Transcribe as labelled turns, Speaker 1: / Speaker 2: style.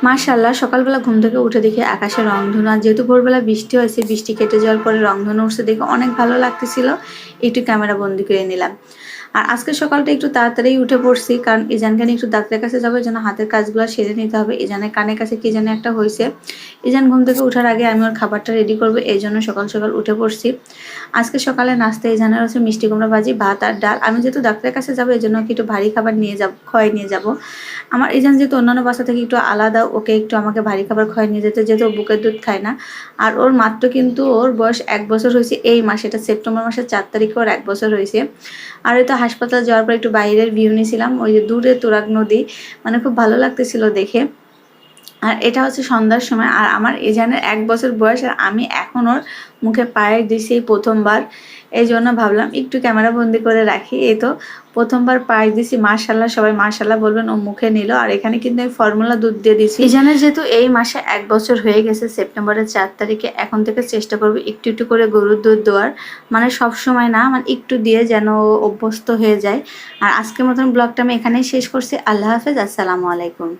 Speaker 1: মাশাআল্লাহ সকালবেলা ঘুম থেকে উঠে দেখি আকাশে রংধনু, আর যেহেতু ভোরবেলা বৃষ্টি হয়েছে, বৃষ্টি কেটে যাওয়ার পরে রংধনু উঠছে দেখে অনেক ভালো লাগতেছিল, একটু ক্যামেরা বন্দি করে নিলাম। আর আজকে সকালটা একটু তাড়াতাড়ি উঠে পড়ছি, কারণ ইজানকে নিয়ে একটু ডাক্তারের কাছে যাবে, যেন হাতের কাজগুলো সেরে নিতে হবে। ইজানের কানের কাছে কি যেন একটা হয়েছে। ইজান ঘুম থেকে ওঠার আগে আমি ওর খাবারটা রেডি করবো, এই জন্য সকাল সকাল উঠে পড়ছি। আজকে সকালে নাস্তা ইজানের হচ্ছে মিষ্টি কুমড়া ভাজি, ভাত আর ডাল। আমি যেহেতু ডাক্তারের কাছে যাবো, এই জন্য একটু ভারী খাবার নিয়ে যাবো, খোয়াই নিয়ে যাবো। আমার ইজান যেহেতু অন্যান্য বাসা থেকে একটু আলাদা, ওকে একটু আমাকে ভারী খাবার খোয়াই নিয়ে যেতে, যেহেতু বুকের দুধ খায় না। আর ওর মাত্র কিন্তু ওর বয়স 1 বছর হয়েছে এই মাসে, এটা সেপ্টেম্বর মাসের 4 তারিখে ওর 1 বছর হয়েছে। আর এই তো হাসপাতাল যাওয়ার পর একটু বাইরের ভিউ নিয়েছিলাম, ওই যে দূরে তুরাগ নদী, মানে খুব ভালো লাগতেছিল দেখে। আর এটা হচ্ছে সন্ধ্যার সময়, আর আমার ইজানের 1 বছর বয়স, আর আমি এখন ওর মুখে পায়েস দিছি এই প্রথমবার। এই জন্য ভাবলাম একটু ক্যামেরা বন্দি করে রাখি। এই তো প্রথমবার পায়েস দিছি, মাশাল্লাহ, সবাই মাশাল্লাহ বলবেন। ও মুখে নিল। আর এখানে কিন্তু আমি ফর্মুলা দুধ দিয়ে দিছি। ইজানের যেহেতু এই মাসে 1 বছর হয়ে গেছে, সেপ্টেম্বরের 4 তারিখে, এখন থেকে চেষ্টা করবো একটু একটু করে গরুর দুধ দেওয়ার, মানে সব সময় না, মানে একটু দিয়ে যেন অভ্যস্ত হয়ে যায়। আর আজকের মতন ব্লগটা আমি এখানেই শেষ করছি। আল্লাহ হাফেজ, আসসালামু আলাইকুম।